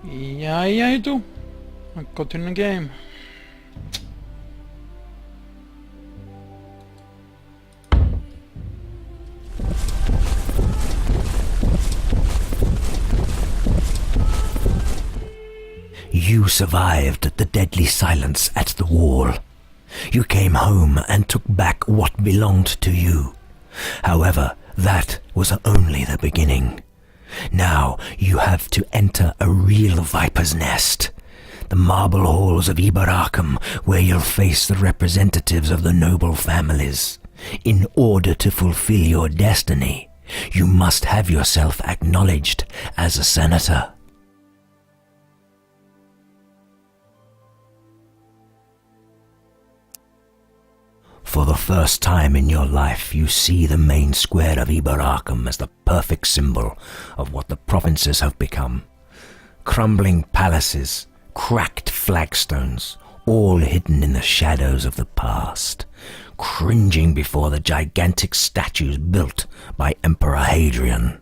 Jæja du, continue the game. You survived the deadly silence at the wall. You came home and took back what belonged to you. However, that was only the beginning. Now you have to enter a real viper's nest. The marble halls of Iberakum, where you'll face the representatives of the noble families. In order to fulfill your destiny, you must have yourself acknowledged as a senator. For the first time in your life, you see the main square of Iberakum as the perfect symbol of what the provinces have become. Crumbling palaces, cracked flagstones, all hidden in the shadows of the past, cringing before the gigantic statues built by Emperor Hadrian.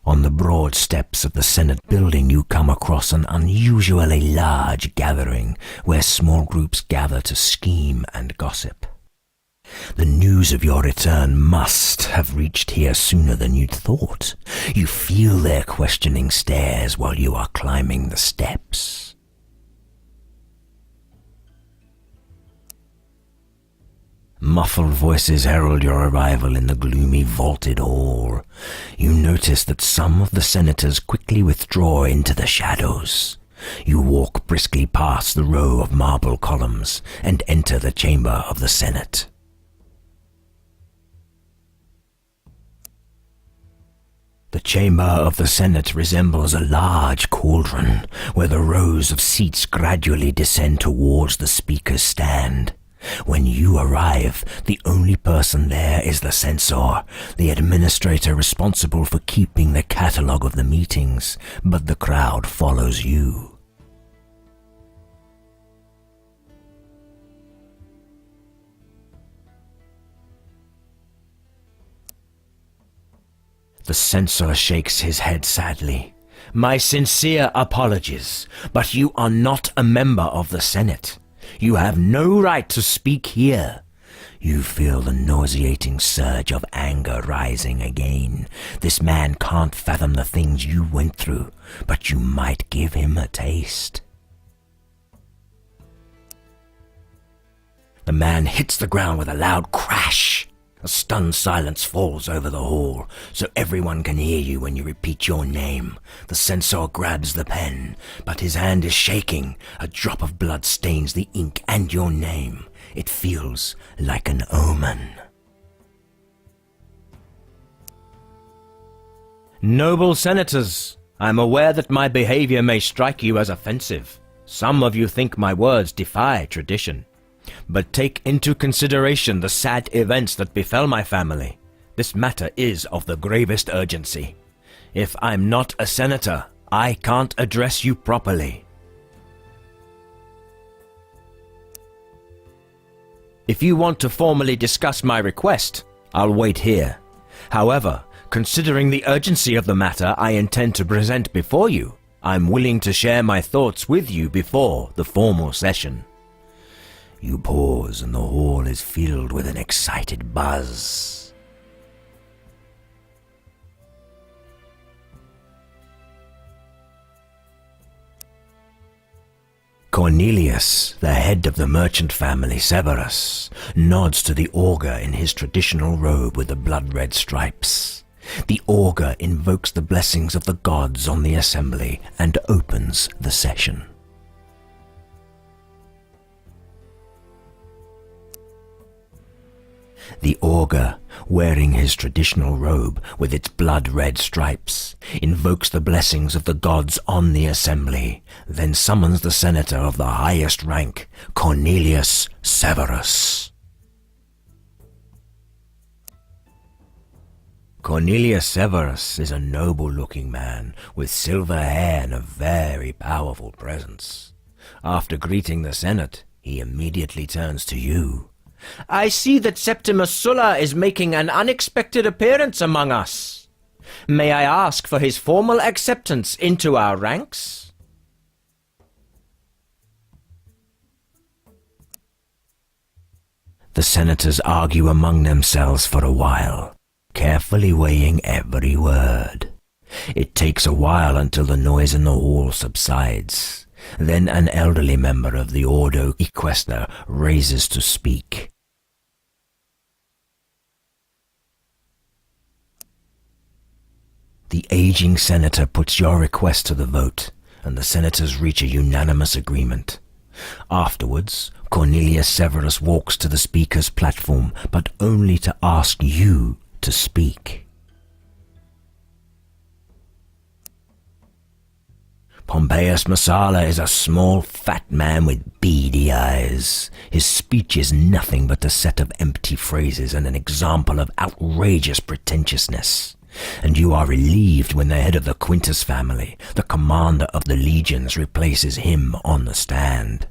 On the broad steps of the Senate building, you come across an unusually large gathering where small groups gather to scheme and gossip. The news of your return must have reached here sooner than you'd thought. You feel their questioning stares while you are climbing the steps. Muffled voices herald your arrival in the gloomy vaulted hall. You notice that some of the senators quickly withdraw into the shadows. You walk briskly past the row of marble columns and enter the chamber of the Senate. The chamber of the Senate resembles a large cauldron where the rows of seats gradually descend towards the speaker's stand. When you arrive, the only person there is the censor, the administrator responsible for keeping the catalogue of the meetings, but the crowd follows you. The censor shakes his head sadly. My sincere apologies, but you are not a member of the Senate. You have no right to speak here. You feel the nauseating surge of anger rising again. This man can't fathom the things you went through, but you might give him a taste. The man hits the ground with a loud crash. A stunned silence falls over the hall, so everyone can hear you when you repeat your name. The censor grabs the pen, but his hand is shaking. A drop of blood stains the ink and your name. It feels like an omen. Noble senators, I'm aware that my behavior may strike you as offensive. Some of you think my words defy tradition. But take into consideration the sad events that befell my family. This matter is of the gravest urgency. If I'm not a senator, I can't address you properly. If you want to formally discuss my request, I'll wait here. However, considering the urgency of the matter I intend to present before you, I'm willing to share my thoughts with you before the formal session. You pause and the hall is filled with an excited buzz. Cornelius, the head of the merchant family Severus, nods to the augur in his traditional robe with the blood-red stripes. The augur invokes the blessings of the gods on the assembly and opens the session. The augur, wearing his traditional robe with its blood-red stripes, invokes the blessings of the gods on the assembly, then summons the senator of the highest rank, Cornelius Severus. Cornelius Severus is a noble-looking man with silver hair and a very powerful presence. After greeting the Senate, he immediately turns to you. I see that Septimus Sulla is making an unexpected appearance among us. May I ask for his formal acceptance into our ranks? The senators argue among themselves for a while, carefully weighing every word. It takes a while until the noise in the hall subsides. Then an elderly member of the Ordo Equester raises to speak. The aging senator puts your request to the vote, and the senators reach a unanimous agreement. Afterwards, Cornelius Severus walks to the speaker's platform, but only to ask you to speak. Pompeius Messala is a small, fat man with beady eyes. His speech is nothing but a set of empty phrases and an example of outrageous pretentiousness. And you are relieved when the head of the Quintus family, the commander of the legions, replaces him on the stand.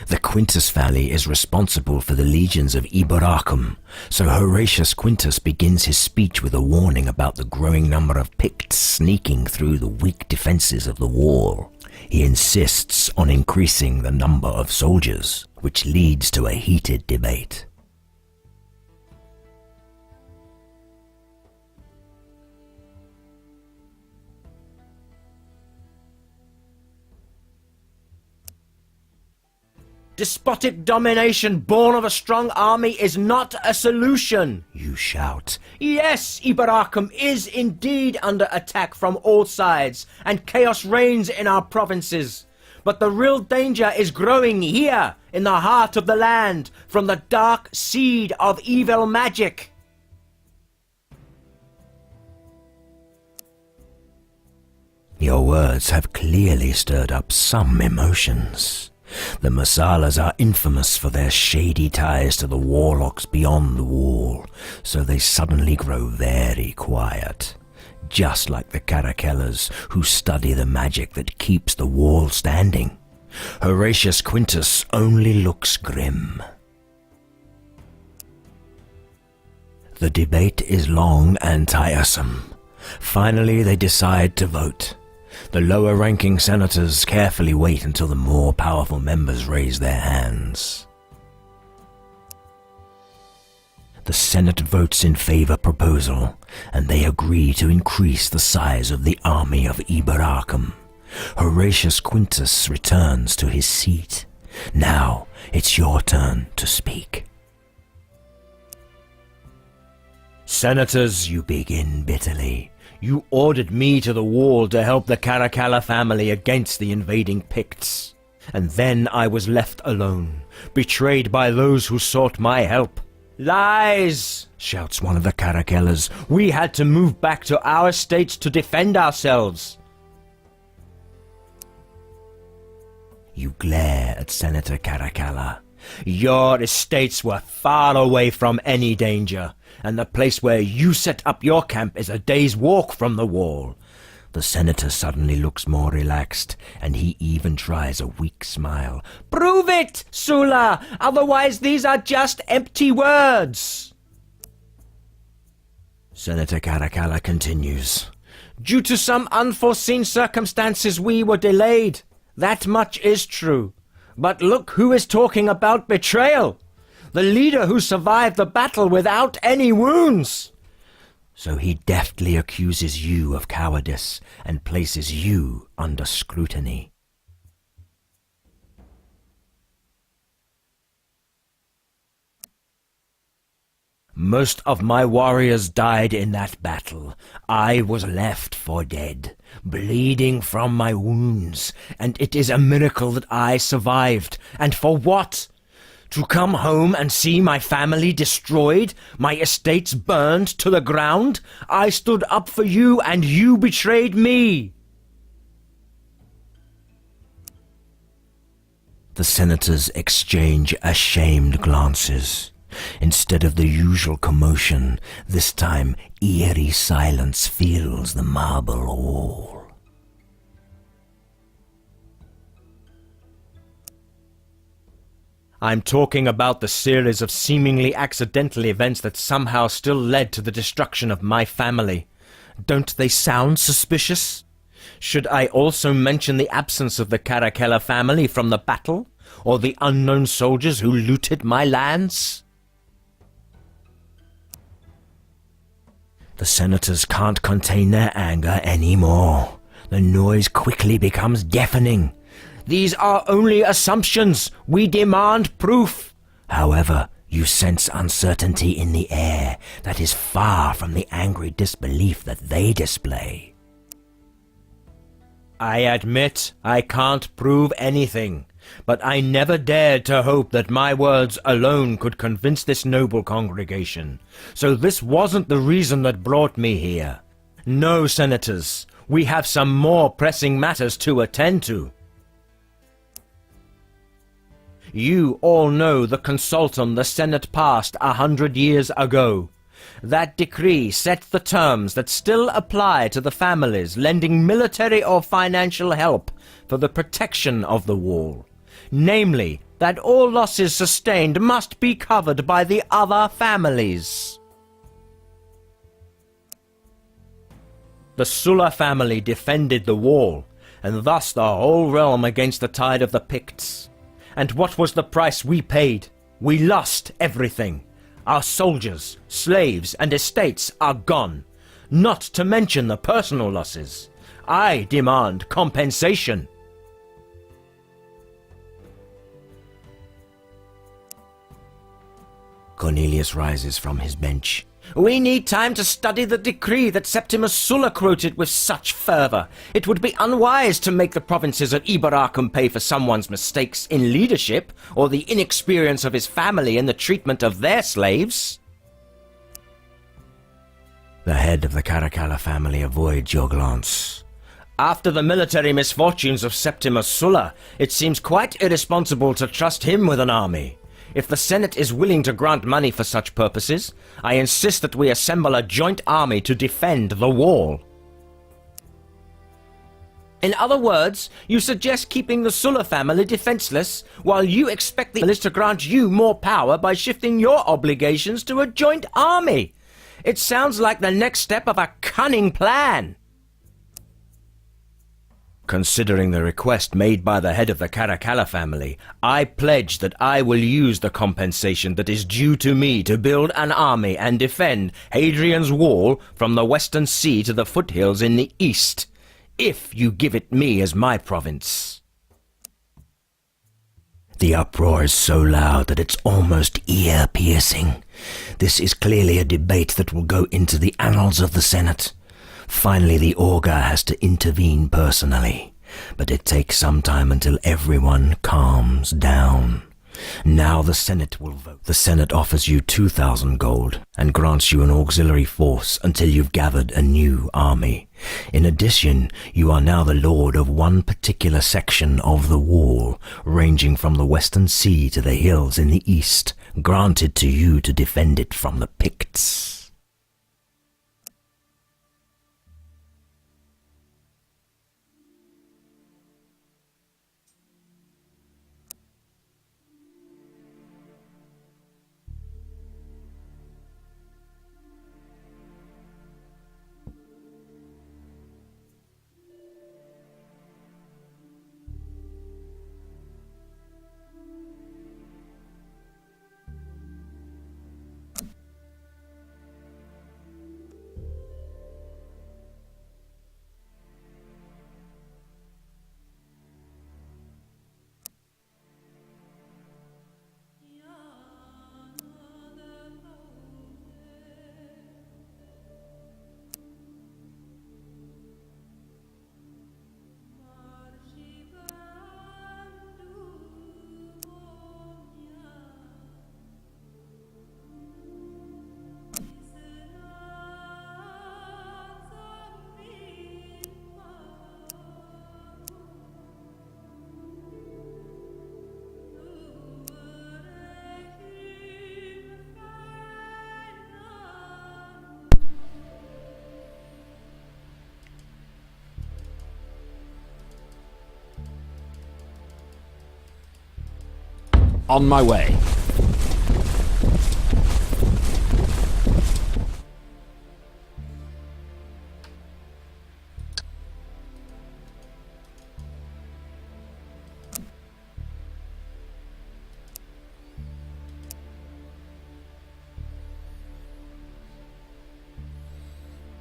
The Quintus family is responsible for the legions of Iberakum, so Horatius Quintus begins his speech with a warning about the growing number of Picts sneaking through the weak defenses of the wall. He insists on increasing the number of soldiers, which leads to a heated debate. Despotic domination born of a strong army is not a solution, you shout. Yes, Iberakum is indeed under attack from all sides, and chaos reigns in our provinces. But the real danger is growing here, in the heart of the land, from the dark seed of evil magic. Your words have clearly stirred up some emotions. The Messalas are infamous for their shady ties to the warlocks beyond the wall, so they suddenly grow very quiet, just like the Caracellas who study the magic that keeps the wall standing. Horatius Quintus only looks grim. The debate is long and tiresome. Finally, they decide to vote. The lower-ranking senators carefully wait until the more powerful members raise their hands. The Senate votes in favor proposal, and they agree to increase the size of the army of Iberakum. Horatius Quintus returns to his seat. Now it's your turn to speak. Senators, you begin bitterly. You ordered me to the wall to help the Caracalla family against the invading Picts. And then I was left alone, betrayed by those who sought my help. Lies, shouts one of the Caracallas. We had to move back to our states to defend ourselves. You glare at Senator Caracalla. Your estates were far away from any danger, and the place where you set up your camp is a day's walk from the wall. The senator suddenly looks more relaxed, and he even tries a weak smile. Prove it, Sulla! Otherwise these are just empty words! Senator Caracalla continues. Due to some unforeseen circumstances we were delayed. That much is true. But look who is talking about betrayal! The leader who survived the battle without any wounds! So he deftly accuses you of cowardice and places you under scrutiny. Most of my warriors died in that battle. I was left for dead, bleeding from my wounds, and it is a miracle that I survived. And for what? To come home and see my family destroyed, my estates burned to the ground? I stood up for you and you betrayed me. The senators exchange ashamed glances. Instead of the usual commotion, this time eerie silence fills the marble hall. I'm talking about the series of seemingly accidental events that somehow still led to the destruction of my family. Don't they sound suspicious? Should I also mention the absence of the Caracalla family from the battle, or the unknown soldiers who looted my lands? The senators can't contain their anger anymore. The noise quickly becomes deafening. These are only assumptions. We demand proof. However, you sense uncertainty in the air that is far from the angry disbelief that they display. I admit I can't prove anything, but I never dared to hope that my words alone could convince this noble congregation. So this wasn't the reason that brought me here. No, senators, we have some more pressing matters to attend to. You all know the consultum the Senate passed 100 years ago. That decree set the terms that still apply to the families lending military or financial help for the protection of the wall. Namely, that all losses sustained must be covered by the other families. The Sulla family defended the wall, and thus the whole realm against the tide of the Picts. And what was the price we paid? We lost everything. Our soldiers, slaves, and estates are gone, not to mention the personal losses. I demand compensation. Cornelius rises from his bench. We need time to study the decree that Septimus Sulla quoted with such fervor. It would be unwise to make the provinces of Iberakum pay for someone's mistakes in leadership, or the inexperience of his family in the treatment of their slaves. The head of the Caracalla family avoids your glance. After the military misfortunes of Septimus Sulla, it seems quite irresponsible to trust him with an army. If the Senate is willing to grant money for such purposes, I insist that we assemble a joint army to defend the wall. In other words, you suggest keeping the Sulla family defenseless, while you expect the list to grant you more power by shifting your obligations to a joint army. It sounds like the next step of a cunning plan. Considering the request made by the head of the Caracalla family, I pledge that I will use the compensation that is due to me to build an army and defend Hadrian's Wall from the Western Sea to the foothills in the east, if you give it me as my province. The uproar is so loud that it's almost ear-piercing. This is clearly a debate that will go into the annals of the Senate. Finally, the augur has to intervene personally, but it takes some time until everyone calms down. Now the Senate will vote. The Senate offers you 2,000 gold and grants you an auxiliary force until you've gathered a new army. In addition, you are now the lord of one particular section of the wall, ranging from the Western Sea to the hills in the east, granted to you to defend it from the Picts. On my way.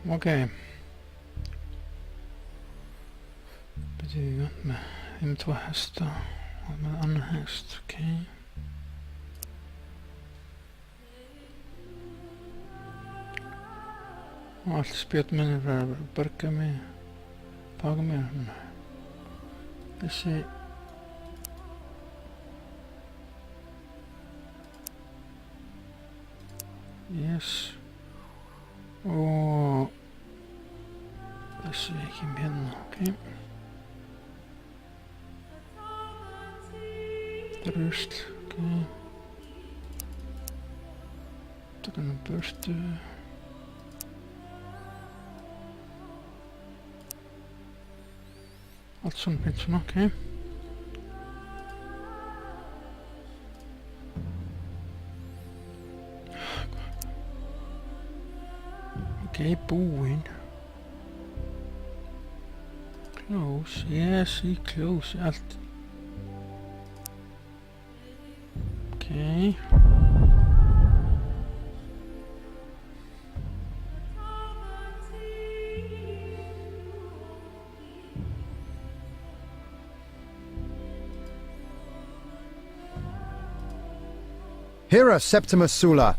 Okej. Betyder gott med en 2 hästar. Och med en annan häst, okej. Och allt spjött med för att börka med. Paga med. Det ser. Yes. Og þessu ekki hérna, ok. Drusl, ok. Taka hann burtu. Allt svona fint svona, ok. Okay, búinn. Close, yes, close, allt. Okay. Hera Septimus Sula,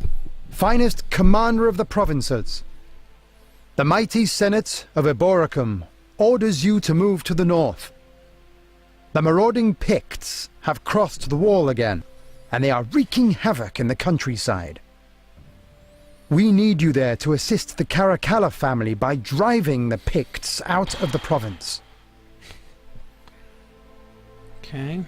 finest commander of the provinces. The mighty Senate of Iberakum orders you to move to the north. The marauding Picts have crossed the wall again, and they are wreaking havoc in the countryside. We need you there to assist the Caracalla family by driving the Picts out of the province. Okay.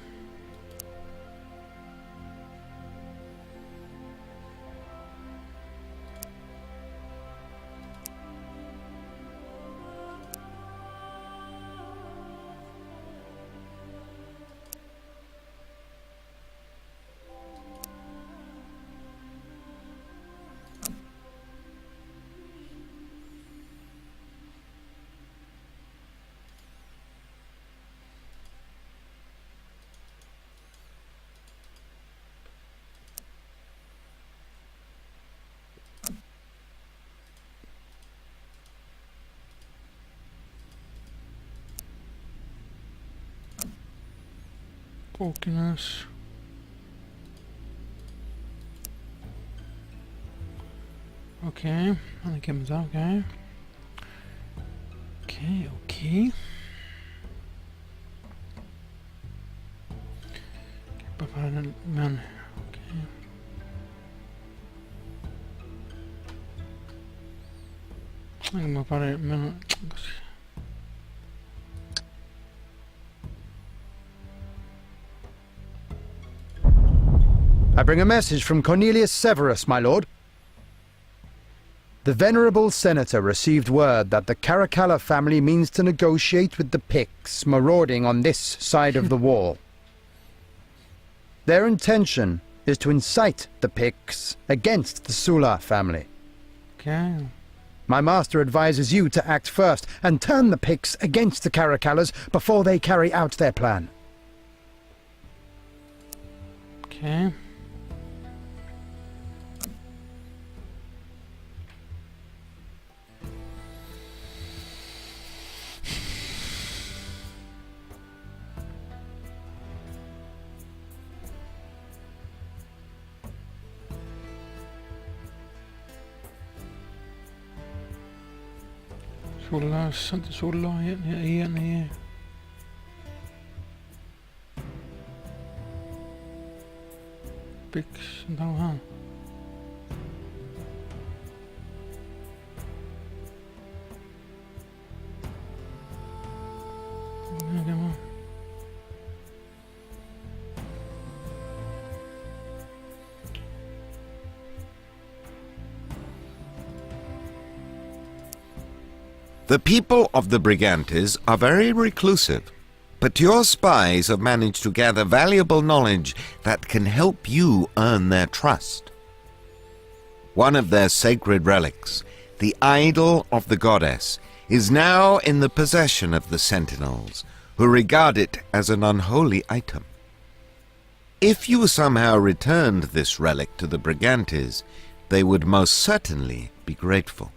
Focus. Okay, han kommer där, okej. Okej. Bara för den, men okej. Jag kommer bara, men I bring a message from Cornelius Severus, my lord. The venerable senator received word that the Caracalla family means to negotiate with the Picts marauding on this side of the wall. Their intention is to incite the Picts against the Sula family. okay. My master advises you to act first and turn the Picts against the Caracallas before they carry out their plan. Okay. Sola igen. Pix, então ha. The people of the Brigantes are very reclusive. But your spies have managed to gather valuable knowledge that can help you earn their trust. One of their sacred relics, the idol of the goddess, is now in the possession of the Sentinels, who regard it as an unholy item. If you somehow returned this relic to the Brigantes, they would most certainly be grateful.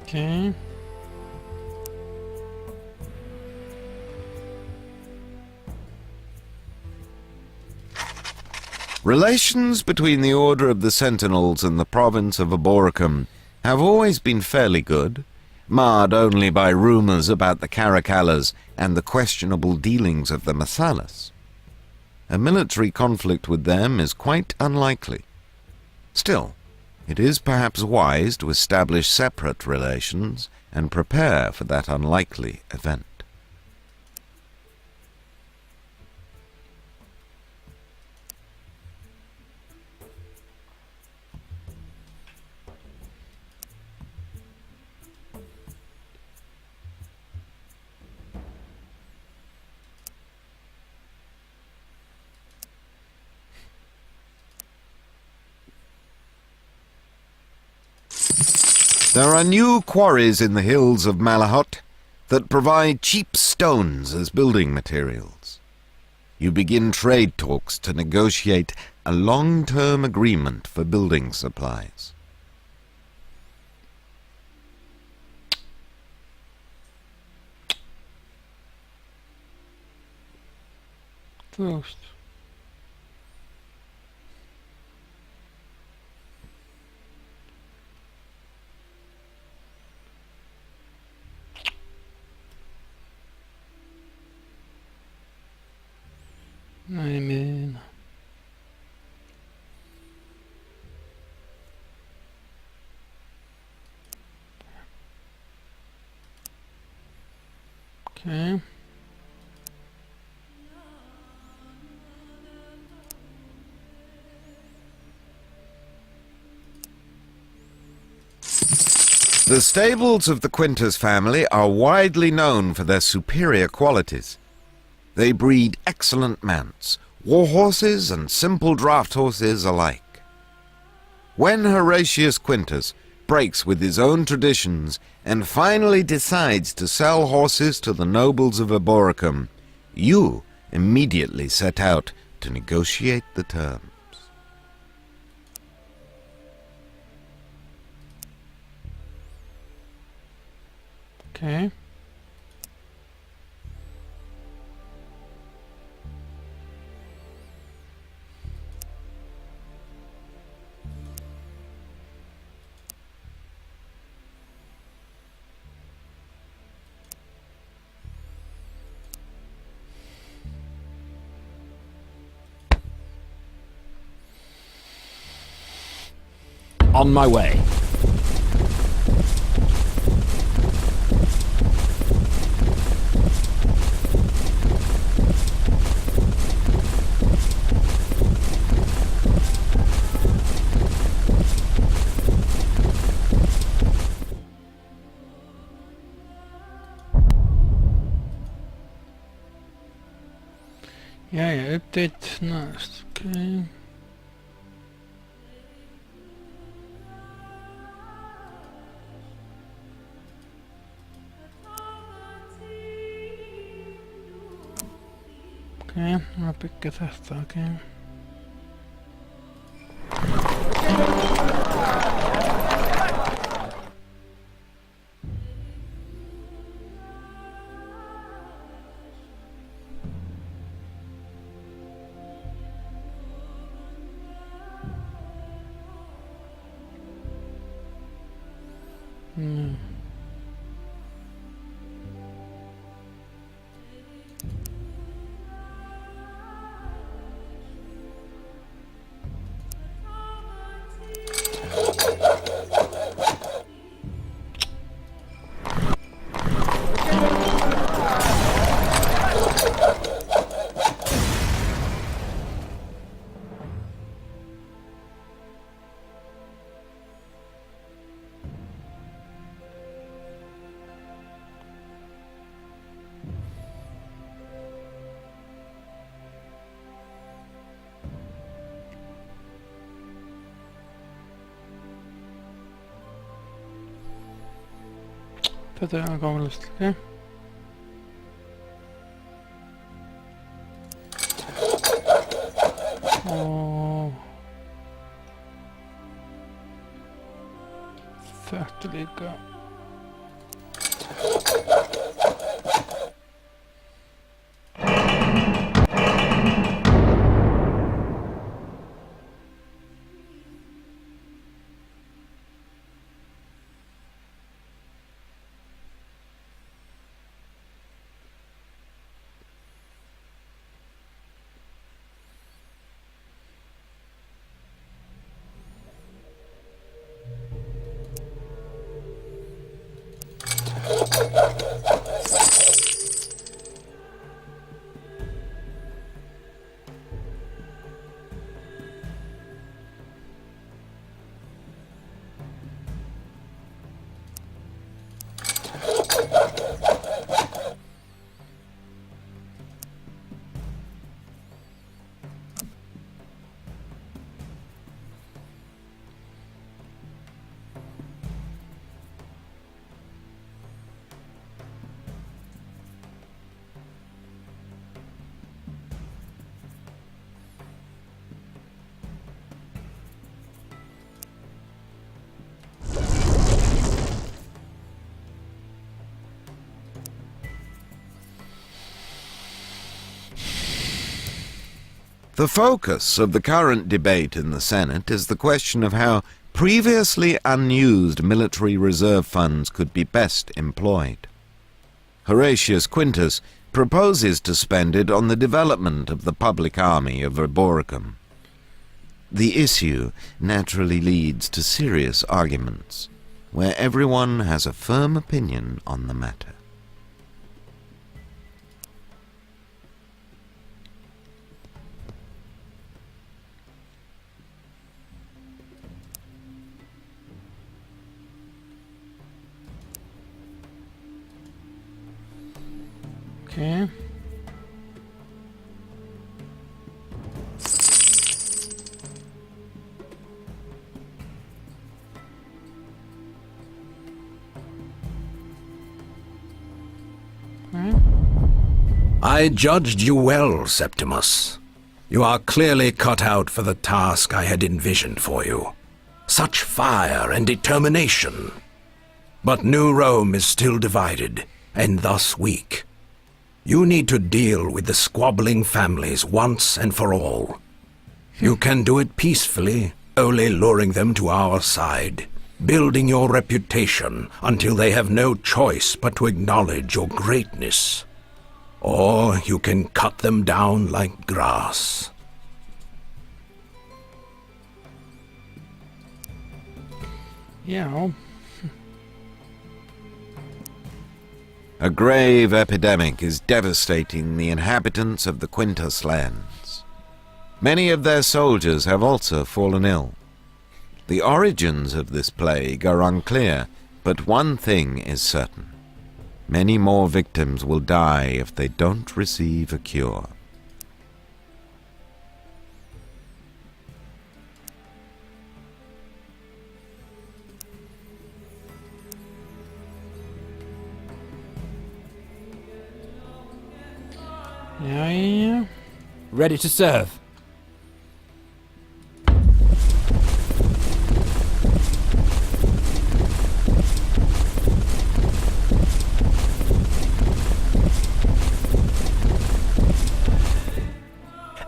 Okay. Relations between the Order of the Sentinels and the province of Iberakum have always been fairly good, marred only by rumors about the Caracalas and the questionable dealings of the Massalas. A military conflict with them is quite unlikely. Still, it is perhaps wise to establish separate relations and prepare for that unlikely event. There are new quarries in the hills of Malahot that provide cheap stones as building materials. You begin trade talks to negotiate a long-term agreement for building supplies. Closed. I mean, okay. The stables of the Quintus family are widely known for their superior qualities. They breed excellent mounts, war horses and simple draft horses alike. When Horatius Quintus breaks with his own traditions and finally decides to sell horses to the nobles of Iberakum, you immediately set out to negotiate the terms. Okay. On my way. Yeah, update next. Okay. Okay, I'll pick that, okay. Tätä on kaunallista, okei. Okay. Oh. Fertiliga. The focus of the current debate in the Senate is the question of how previously unused military reserve funds could be best employed. Horatius Quintus proposes to spend it on the development of the public army of Iberakum. The issue naturally leads to serious arguments, where everyone has a firm opinion on the matter. Okay. I judged you well, Septimus. You are clearly cut out for the task I had envisioned for you. Such fire and determination. But New Rome is still divided, and thus weak. You need to deal with the squabbling families once and for all. You can do it peacefully, only luring them to our side, building your reputation until they have no choice but to acknowledge your greatness. Or you can cut them down like grass. Yeah. A grave epidemic is devastating the inhabitants of the Quintus lands. Many of their soldiers have also fallen ill. The origins of this plague are unclear, but one thing is certain. Many more victims will die if they don't receive a cure. Yeah. Ready to serve.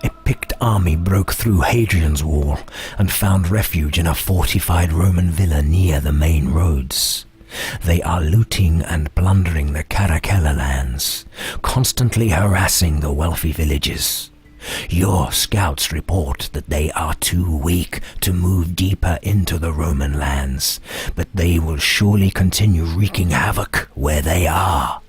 A picked army broke through Hadrian's Wall and found refuge in a fortified Roman villa near the main roads. They are looting and plundering the Caracalla lands, constantly harassing the wealthy villages. Your scouts report that they are too weak to move deeper into the Roman lands, but they will surely continue wreaking havoc where they are.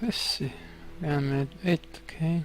Let's see. Yeah, made it, okay.